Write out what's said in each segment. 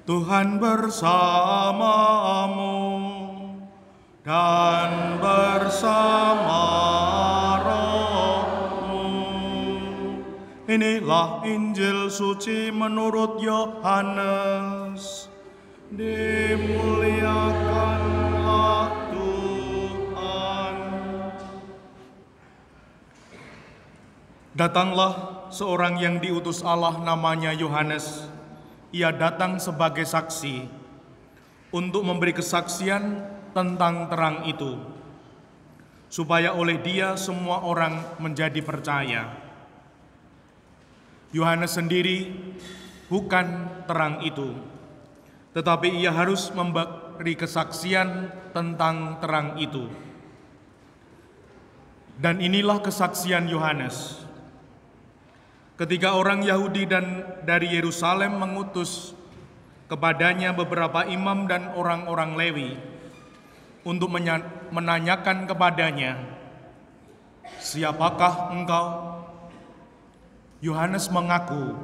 Tuhan bersamamu dan bersama rohmu. Inilah Injil suci menurut Yohanes. Dimuliakanlah Tuhan. Datanglah seorang yang diutus Allah namanya Yohanes. Ia datang sebagai saksi untuk memberi kesaksian tentang terang itu, supaya oleh dia semua orang menjadi percaya. Yohanes sendiri bukan terang itu, tetapi ia harus memberi kesaksian tentang terang itu. Dan inilah kesaksian Yohanes. Ketika orang Yahudi dan dari Yerusalem mengutus kepadanya beberapa imam dan orang-orang Lewi untuk menanyakan kepadanya, "Siapakah engkau?" Yohanes mengaku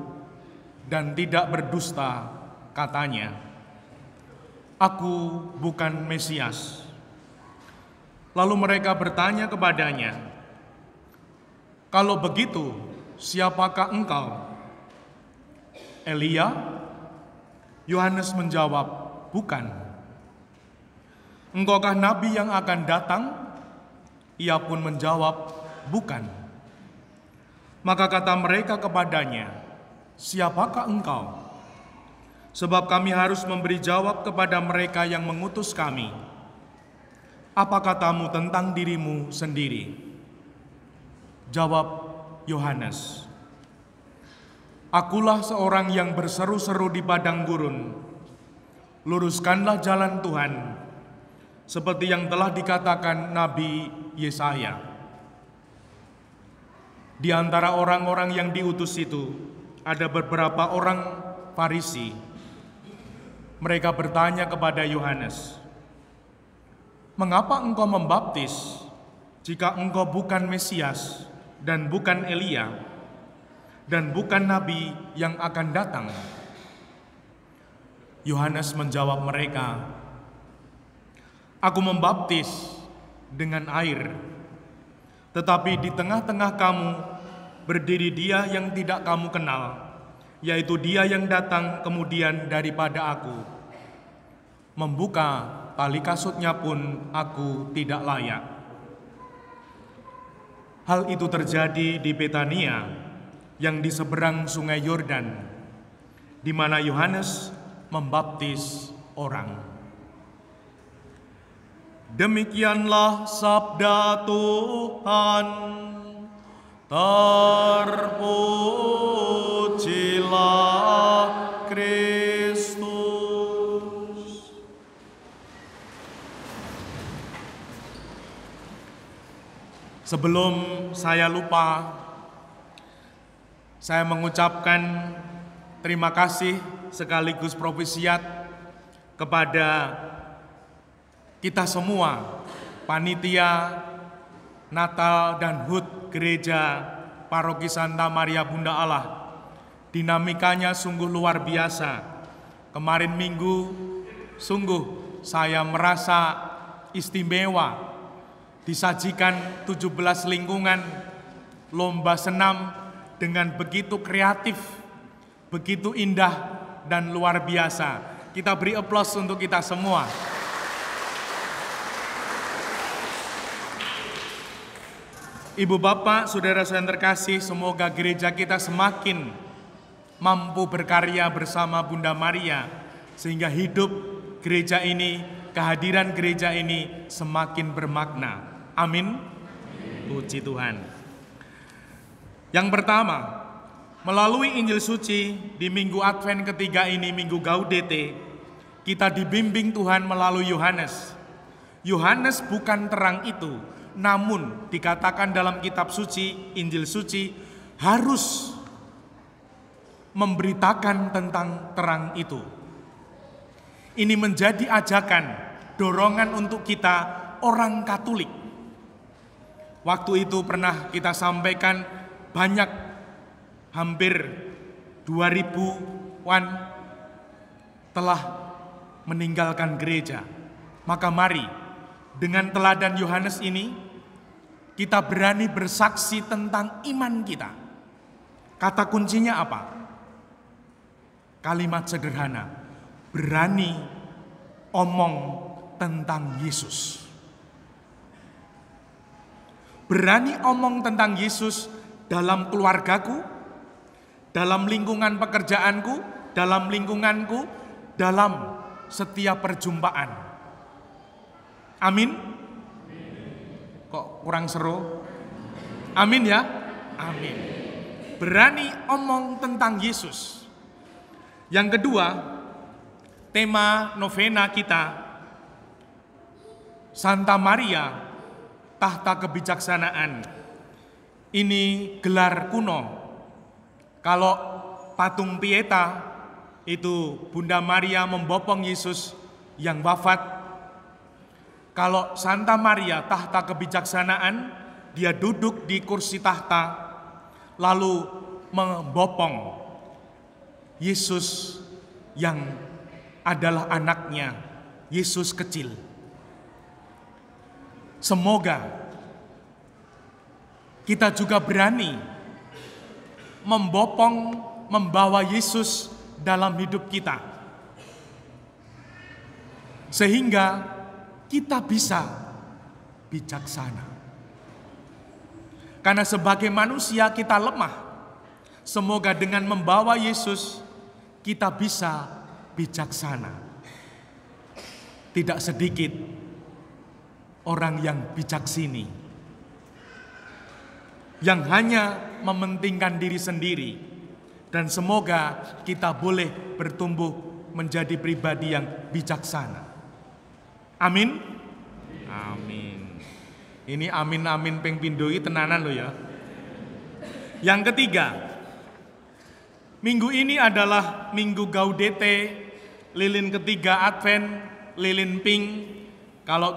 dan tidak berdusta, katanya, "Aku bukan Mesias." Lalu mereka bertanya kepadanya, "Kalau begitu, siapakah engkau? Elia?" Yohanes menjawab, "Bukan." "Engkaukah nabi yang akan datang?" Ia pun menjawab, "Bukan." Maka kata mereka kepadanya, "Siapakah engkau? Sebab kami harus memberi jawab kepada mereka yang mengutus kami. Apa katamu tentang dirimu sendiri?" Jawab Yohanes, "Akulah seorang yang berseru-seru di padang gurun, luruskanlah jalan Tuhan, seperti yang telah dikatakan Nabi Yesaya." Di antara orang-orang yang diutus itu, ada beberapa orang Farisi. Mereka bertanya kepada Yohanes, "Mengapa engkau membaptis jika engkau bukan Mesias dan bukan Elia, dan bukan nabi yang akan datang?" Yohanes menjawab mereka, "Aku membaptis dengan air, tetapi di tengah-tengah kamu berdiri Dia yang tidak kamu kenal, yaitu Dia yang datang kemudian daripada aku. Membuka tali kasutnya pun aku tidak layak." Hal itu terjadi di Betania yang di seberang sungai Yordan, di mana Yohanes membaptis orang. Demikianlah sabda Tuhan. Terpujilah Kristus. Sebelum saya lupa, saya mengucapkan terima kasih sekaligus propesiat kepada kita semua, panitia Natal dan HUT Gereja Paroki Santa Maria Bunda Allah. Dinamikanya sungguh luar biasa. Kemarin Minggu, sungguh saya merasa istimewa. Disajikan 17 lingkungan lomba senam dengan begitu kreatif, begitu indah dan luar biasa. Kita beri aplaus untuk kita semua. Ibu bapak, saudara saya yang terkasih, semoga gereja kita semakin mampu berkarya bersama Bunda Maria, sehingga hidup gereja ini, kehadiran gereja ini semakin bermakna. Amin. Puji Tuhan. Yang pertama, melalui Injil Suci di Minggu Advent ketiga ini, Minggu Gaudete, kita dibimbing Tuhan melalui Yohanes. Yohanes bukan terang itu, namun dikatakan dalam kitab suci, Injil Suci, harus memberitakan tentang terang itu. Ini menjadi ajakan, dorongan untuk kita orang Katolik. Waktu itu pernah kita sampaikan banyak, hampir 2000-an telah meninggalkan gereja. Maka mari dengan teladan Yohanes ini kita berani bersaksi tentang iman kita. Kata kuncinya apa? Kalimat sederhana, berani omong tentang Yesus. Berani omong tentang Yesus dalam keluargaku, dalam lingkungan pekerjaanku, dalam lingkunganku, dalam setiap perjumpaan. Amin? Kok kurang seru? Amin ya? Amin. Berani omong tentang Yesus. Yang kedua, tema novena kita, Santa Maria, tahta kebijaksanaan. Ini gelar kuno. Kalau patung Pieta itu Bunda Maria membopong Yesus yang wafat. Kalau Santa Maria tahta kebijaksanaan, dia duduk di kursi tahta lalu membopong Yesus yang adalah anaknya, Yesus kecil. Semoga kita juga berani membawa Yesus dalam hidup kita, sehingga kita bisa bijaksana. Karena sebagai manusia kita lemah. Semoga dengan membawa Yesus kita bisa bijaksana. Tidak sedikit orang yang bijaksini, yang hanya mementingkan diri sendiri. Dan semoga kita boleh bertumbuh menjadi pribadi yang bijaksana. Amin? Amin. Ini amin-amin ping pindho iki tenanan loh ya. Yang ketiga, minggu ini adalah Minggu Gaudete, lilin ketiga Advent, lilin pink. Kalau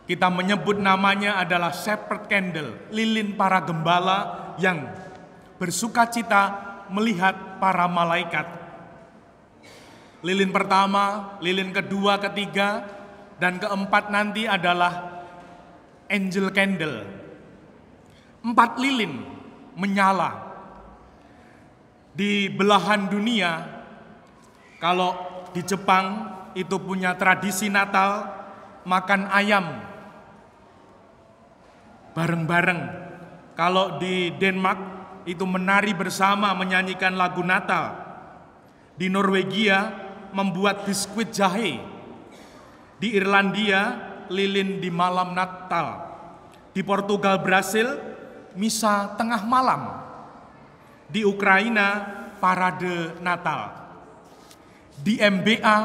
kita menyebut namanya adalah Shepherd Candle, lilin para gembala yang bersuka cita melihat para malaikat. Lilin pertama, lilin kedua, ketiga, dan keempat nanti adalah Angel Candle. 4 lilin menyala. Di belahan dunia, kalau di Jepang itu punya tradisi Natal, makan ayam bareng-bareng. Kalau di Denmark itu menari bersama menyanyikan lagu Natal. Di Norwegia membuat biskuit jahe. Di Irlandia lilin di malam Natal. Di Portugal, Brasil misa tengah malam. Di Ukraina parade Natal. Di MBA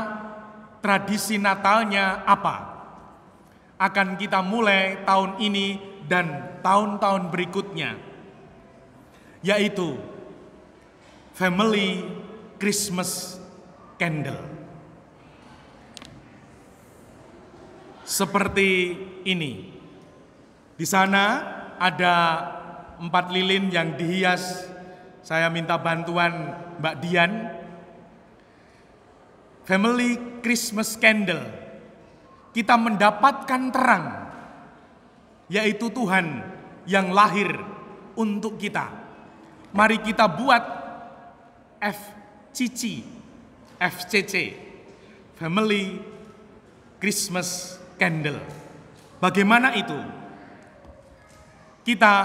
tradisi Natalnya apa? Akan kita mulai tahun ini dan tahun-tahun berikutnya, yaitu Family Christmas Candle. Seperti ini. Di sana ada 4 lilin yang dihias. Saya minta bantuan Mbak Dian. Family Christmas Candle. Kita mendapatkan terang, yaitu Tuhan yang lahir untuk kita. Mari kita buat FCC, Family Christmas Candle. Bagaimana itu? Kita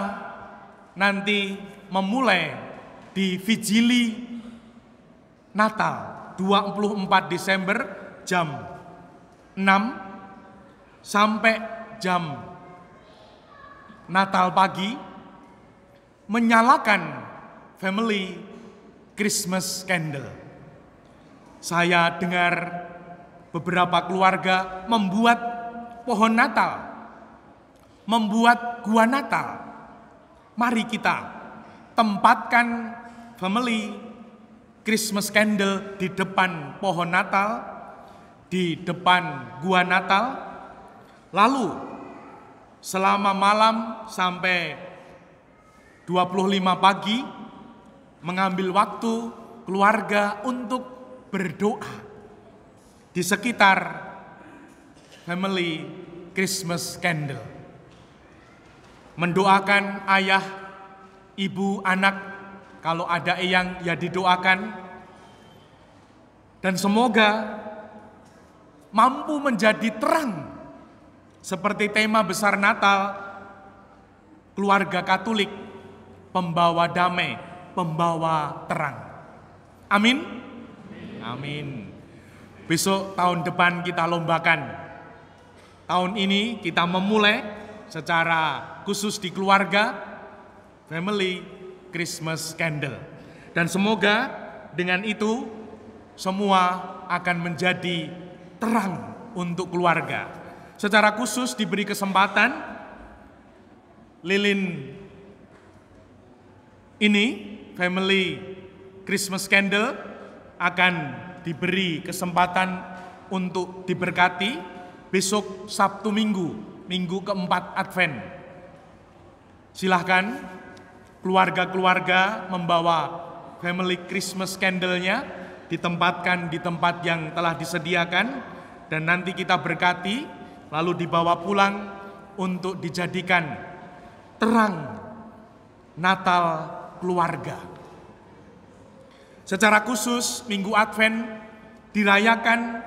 nanti memulai di Vigili Natal 24 Desember jam 6 sampai jam Natal pagi, menyalakan Family Christmas Candle. Saya dengar beberapa keluarga membuat pohon Natal, membuat gua Natal. Mari kita tempatkan Family Christmas Candle di depan pohon Natal, di depan gua Natal. Lalu selama malam sampai 25 pagi mengambil waktu keluarga untuk berdoa. di sekitar family Christmas candle. Mendoakan ayah, ibu, anak, kalau ada eyang ya didoakan. Dan semoga mampu menjadi terang seperti tema besar Natal, keluarga Katolik, pembawa damai, pembawa terang. Amin. Amin. Besok tahun depan kita lombakan. Tahun ini kita memulai secara khusus di keluarga family Christmas candle. Dan semoga dengan itu semua akan menjadi terang untuk keluarga. Secara khusus diberi kesempatan lilin ini family Christmas candle akan diberi kesempatan untuk diberkati besok Sabtu Minggu keempat Advent. Silahkan keluarga-keluarga membawa family Christmas candle-nya, ditempatkan di tempat yang telah disediakan, dan nanti kita berkati, lalu dibawa pulang untuk dijadikan terang Natal keluarga. Secara khusus Minggu Advent dirayakan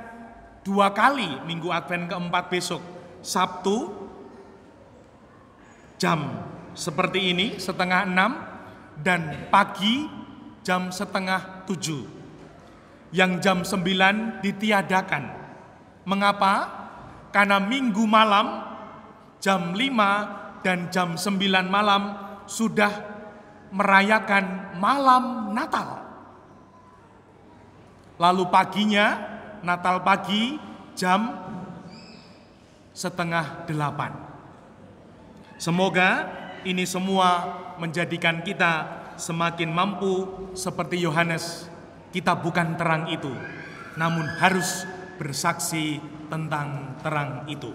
2 kali Minggu Advent keempat besok. Sabtu jam seperti ini 5:30 dan pagi jam 6:30. Yang jam 9 ditiadakan. Mengapa? Karena Minggu malam jam 5 dan jam 9 malam sudah merayakan malam Natal. Lalu paginya, Natal pagi jam 7:30. Semoga ini semua menjadikan kita semakin mampu seperti Yohanes. Kita bukan terang itu, namun harus bersaksi tentang terang itu.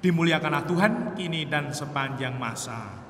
Dimuliakanlah Tuhan kini dan sepanjang masa.